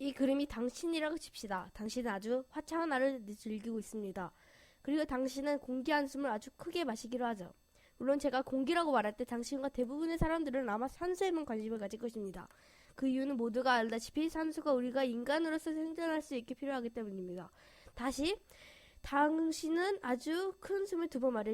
이 그림이 당신이라고 칩시다. 당신은 아주 화창한 하루를 즐기고 있습니다. 그리고 당신은 공기 한숨을 아주 크게 마시기로 하죠. 물론 제가 공기라고 말할 때 당신과 대부분의 사람들은 아마 산소에만 관심을 가질 것입니다. 그 이유는 모두가 알다시피 산소가 우리가 인간으로서 생존할 수 있게 필요하기 때문입니다. 다시 당신은 아주 큰 숨을 두 번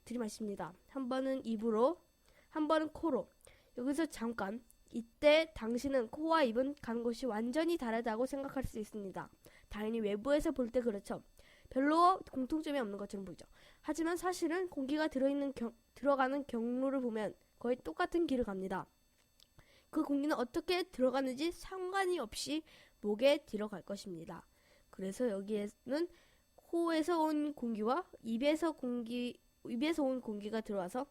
들이마십니다. 한 번은 입으로, 한 번은 코로. 여기서 잠깐, 이때 당신은 코와 입은 가는 곳이 완전히 다르다고 생각할 수 있습니다. 당연히 외부에서 볼 때 그렇죠. 별로 공통점이 없는 것처럼 보이죠. 하지만 사실은 공기가 들어가는 경로를 보면 거의 똑같은 길을 갑니다. 그 공기는 어떻게 들어가는지 상관이 없이 목에 들어갈 것입니다. 그래서 여기에는 코에서 온 공기와 입에서 온 공기가 들어와서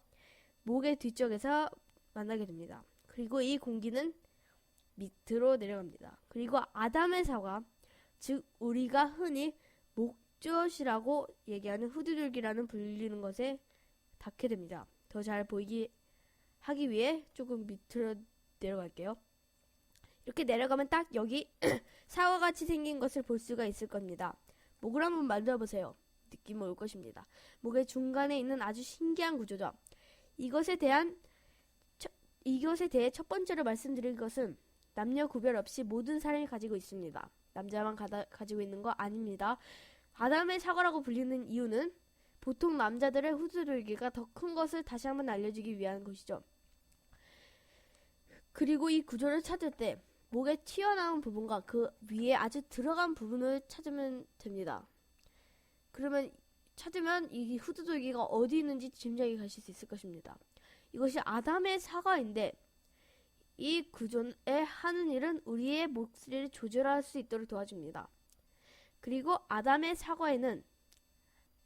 목의 뒤쪽에서 만나게 됩니다. 그리고 이 공기는 밑으로 내려갑니다. 그리고 아담의 사과, 즉 우리가 흔히 목젖이라고 얘기하는 후두들기라는 불리는 것에 닿게 됩니다. 더 잘 보이게 하기 위해 조금 밑으로 내려갈게요. 이렇게 내려가면 딱 여기 사과같이 생긴 것을 볼 수가 있을 겁니다. 목을 한번 만져보세요. 느낌 올 것입니다. 목의 중간에 있는 아주 신기한 구조죠. 이것에 대해 첫 번째로 말씀드릴 것은 남녀 구별 없이 모든 사람이 가지고 있습니다. 남자만 가지고 있는 거 아닙니다. 아담의 사과라고 불리는 이유는 보통 남자들의 후두들기가 더 큰 것을 다시 한번 알려주기 위한 것이죠. 그리고 이 구조를 찾을 때 목에 튀어나온 부분과 그 위에 아주 들어간 부분을 찾으면 됩니다. 그러면 찾으면 이 후두들기가 어디 있는지 짐작이 가실 수 있을 것입니다. 이것이 아담의 사과인데 이 구조에 하는 일은 우리의 목소리를 조절할 수 있도록 도와줍니다. 그리고 아담의 사과에는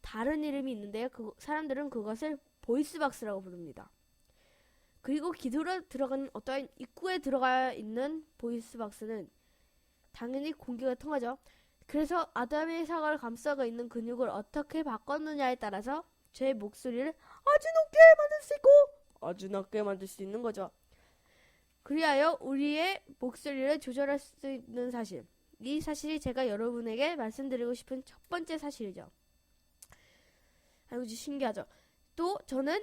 다른 이름이 있는데요. 사람들은 그것을 보이스박스라고 부릅니다. 그리고 기도로 들어가는 어떠한 입구에 들어가 있는 보이스박스는 당연히 공기가 통하죠. 그래서 아담의 사과를 감싸고 있는 근육을 어떻게 바꿨느냐에 따라서 제 목소리를 아주 높게 만들 수 있고 아주 낮게 만들 수 있는 거죠. 그리하여 우리의 목소리를 조절할 수 있는 사실, 이 사실이 제가 여러분에게 말씀드리고 싶은 첫 번째 사실이죠. 아주 신기하죠. 또 저는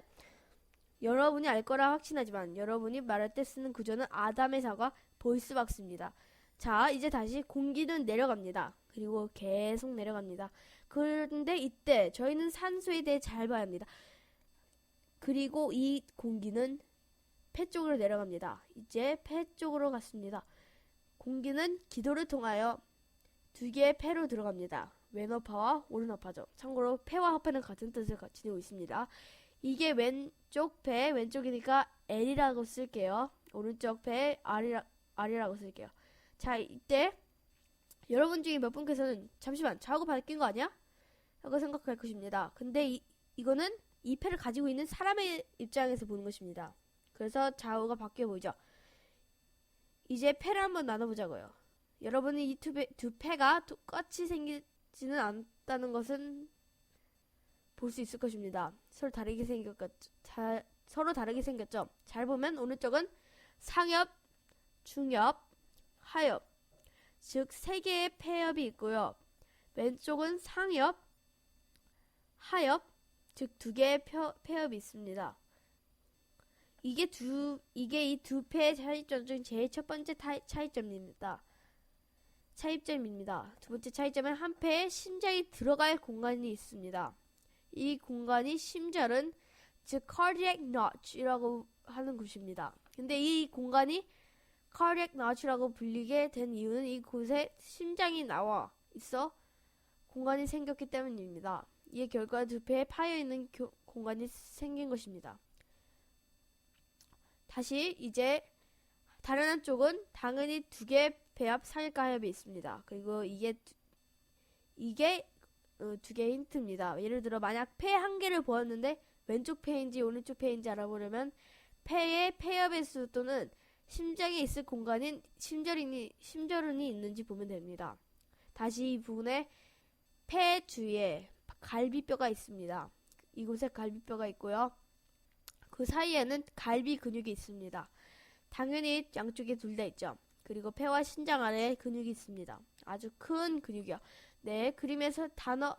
여러분이 알 거라 확신하지만 여러분이 말할 때 쓰는 구조는 아담의 사과 보이스박스입니다. 자, 이제 다시 공기는 내려갑니다. 그리고 계속 내려갑니다. 그런데 이때 저희는 산소에 대해 잘 봐야 합니다. 그리고 이 공기는 폐 쪽으로 내려갑니다. 이제 폐 쪽으로 갔습니다. 공기는 기도를 통하여 두 개의 폐로 들어갑니다. 왼어파와 오른어파죠. 참고로 폐와 허파는 같은 뜻을 가지고 있습니다. 이게 왼쪽 폐, 왼쪽이니까 L이라고 쓸게요. 오른쪽 폐 R이라고 쓸게요. 자, 이때 여러분 중에 몇 분께서는 잠시만 좌우가 바뀐 거 아니야? 라고 생각할 것입니다. 근데 이거는 이 폐를 가지고 있는 사람의 입장에서 보는 것입니다. 그래서 좌우가 바뀌어 보이죠. 이제 폐를 한번 나눠보자고요. 여러분이 이 두 폐가 똑같이 생기지는 않다는 것은 볼 수 있을 것입니다. 서로 다르게 생겼죠. 잘 보면 오른쪽은 상엽, 중엽, 하엽, 즉 세 개의 폐엽이 있고요. 왼쪽은 상엽, 하엽, 즉 두 개의 폐엽이 있습니다. 이게 이 두 폐의 차이점 중 제일 첫 번째 차이점입니다. 두 번째 차이점은 한 폐에 심장이 들어갈 공간이 있습니다. 이 공간이 심절은 즉 cardiac notch이라고 하는 곳입니다. 근데 이 공간이 cardiac notch라고 불리게 된 이유는 이곳에 심장이 나와 있어 공간이 생겼기 때문입니다. 이에 결과 두 폐에 파여 있는 공간이 생긴 것입니다. 다시 이제 다른 한쪽은 당연히 두 개의 배합 상엽가협이 있습니다. 그리고 이게 두 개의 힌트입니다. 예를 들어 만약 폐 한 개를 보았는데 왼쪽 폐인지 오른쪽 폐인지 알아보려면 폐의 폐엽의 수 또는 심장에 있을 공간인 심저른이 있는지 보면 됩니다. 다시 이 부분에 폐 주위에 갈비뼈가 있습니다. 이곳에 갈비뼈가 있고요. 그 사이에는 갈비 근육이 있습니다. 당연히 양쪽에 둘 다 있죠. 그리고 폐와 신장 아래에 근육이 있습니다. 아주 큰 근육이요. 네, 그림에서 단어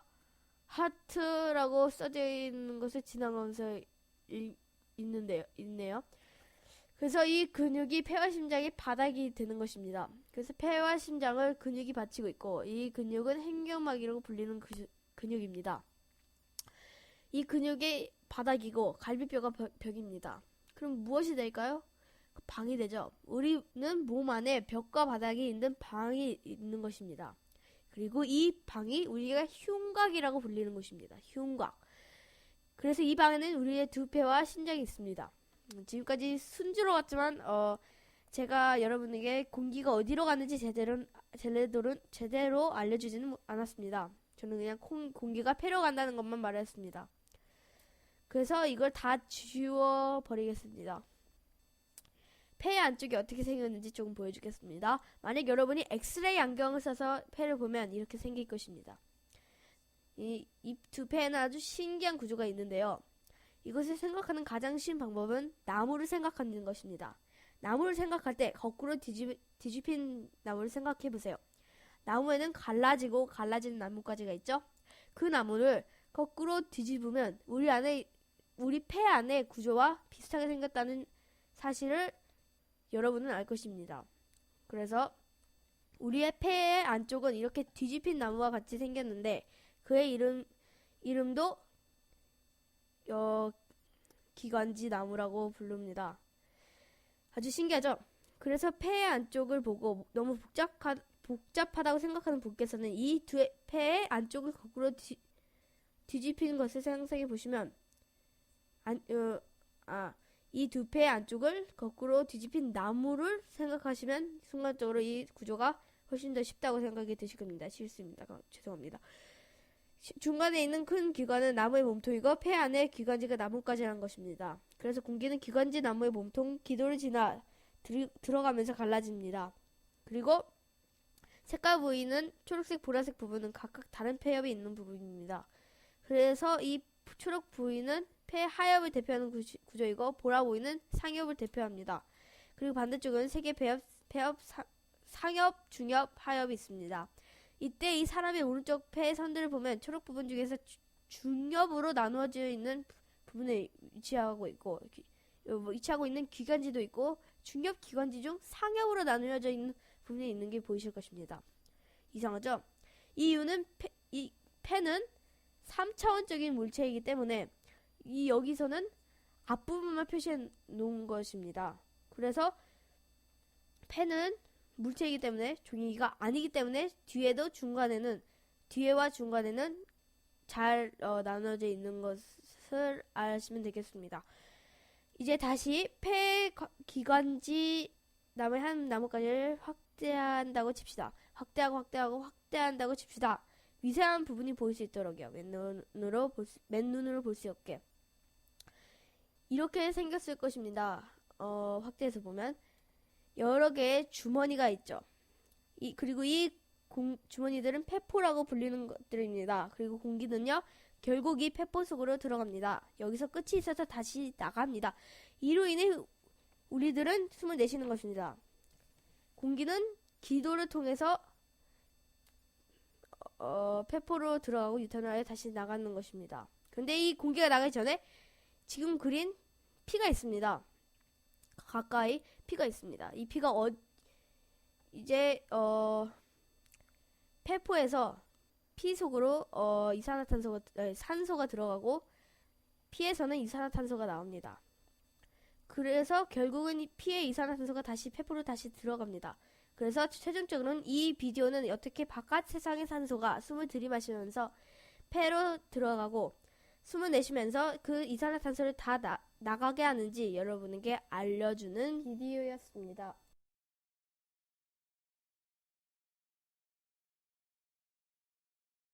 하트라고 써져 있는 것을 지나가면서 있네요. 그래서 이 근육이 폐와 심장의 바닥이 되는 것입니다. 그래서 폐와 심장을 근육이 받치고 있고, 이 근육은 행경막이라고 불리는 근육입니다. 이 근육의 바닥이고 갈비뼈가 벽입니다. 그럼 무엇이 될까요? 방이 되죠. 우리는 몸 안에 벽과 바닥이 있는 방이 있는 것입니다. 그리고 이 방이 우리가 흉곽이라고 불리는 것입니다. 흉곽. 그래서 이 방에는 우리의 두 폐와 심장이 있습니다. 지금까지 순조로웠지만 제가 여러분에게 공기가 어디로 가는지 제대로 알려주지는 않았습니다. 저는 그냥 공기가 폐로 간다는 것만 말했습니다. 그래서 이걸 다 지워버리겠습니다. 폐의 안쪽이 어떻게 생겼는지 조금 보여주겠습니다. 만약 여러분이 엑스레이 안경을 써서 폐를 보면 이렇게 생길 것입니다. 이 두 폐에는 아주 신기한 구조가 있는데요. 이것을 생각하는 가장 쉬운 방법은 나무를 생각하는 것입니다. 나무를 생각할 때 거꾸로 뒤집힌 나무를 생각해 보세요. 나무에는 갈라지는 나뭇가지가 있죠? 그 나무를 거꾸로 뒤집으면 우리 폐 안의 구조와 비슷하게 생겼다는 사실을 여러분은 알 것입니다. 그래서 우리의 폐의 안쪽은 이렇게 뒤집힌 나무와 같이 생겼는데 그의 이름도 기관지 나무라고 부릅니다. 아주 신기하죠? 그래서 폐의 안쪽을 보고 너무 복잡하다고 생각하는 분께서는 이 두 폐의 안쪽을 거꾸로 뒤집히는 것을 상상해 보시면 이 두 폐의 안쪽을 거꾸로 뒤집힌 나무를 생각하시면 순간적으로 이 구조가 훨씬 더 쉽다고 생각이 드실 겁니다. 실수입니다. 죄송합니다. 중간에 있는 큰 기관은 나무의 몸통이고 폐 안에 기관지가 나뭇가지라는 것입니다. 그래서 공기는 기관지 나무의 몸통 기도를 지나 들어가면서 갈라집니다. 그리고 색깔 부위는 초록색, 보라색 부분은 각각 다른 폐엽이 있는 부분입니다. 그래서 이 초록 부위는 폐 하엽을 대표하는 구조이고 보라 부위는 상엽을 대표합니다. 그리고 반대쪽은 세 개의 폐엽, 상엽, 중엽, 하엽이 있습니다. 이때 이 사람의 오른쪽 폐의 선들을 보면 초록 부분 중에서 중엽으로 나누어져 있는 부분에 위치하고 있는 기관지도 있고 중엽 기관지 중 상엽으로 나누어져 있는 부분에 있는 게 보이실 것입니다. 이상하죠? 이 이유는 이 폐는 3차원적인 물체이기 때문에 여기서는 앞부분만 표시해 놓은 것입니다. 그래서 폐는 물체이기 때문에 종이가 아니기 때문에 뒤에와 중간에는 잘 나눠져 있는 것을 아시면 되겠습니다. 이제 다시 폐 기관지 남의 나뭇가지를 확대한다고 칩시다. 확대한다고 칩시다. 미세한 부분이 보일 수 있도록요. 맨눈으로 볼 수 없게. 이렇게 생겼을 것입니다. 확대해서 보면 여러 개의 주머니가 있죠. 그리고 이 주머니들은 폐포라고 불리는 것들입니다. 그리고 공기는요, 결국 이 폐포 속으로 들어갑니다. 여기서 끝이 있어서 다시 나갑니다. 이로 인해 우리들은 숨을 내쉬는 것입니다. 공기는 기도를 통해서 폐포로 들어가고 유턴을 하여 다시 나가는 것입니다. 그런데 이 공기가 나가기 전에 지금 그린 피가 있습니다. 가까이 피가 있습니다. 이 피가 폐포에서 피 속으로 산소가 들어가고 피에서는 이산화탄소가 나옵니다. 그래서 결국은 이 피의 이산화탄소가 다시 폐포로 다시 들어갑니다. 그래서 최종적으로는 이 비디오는 어떻게 바깥 세상의 산소가 숨을 들이마시면서 폐로 들어가고 숨을 내쉬면서 그 이산화탄소를 다 나가게 하는지 여러분에게 알려주는 비디오였습니다.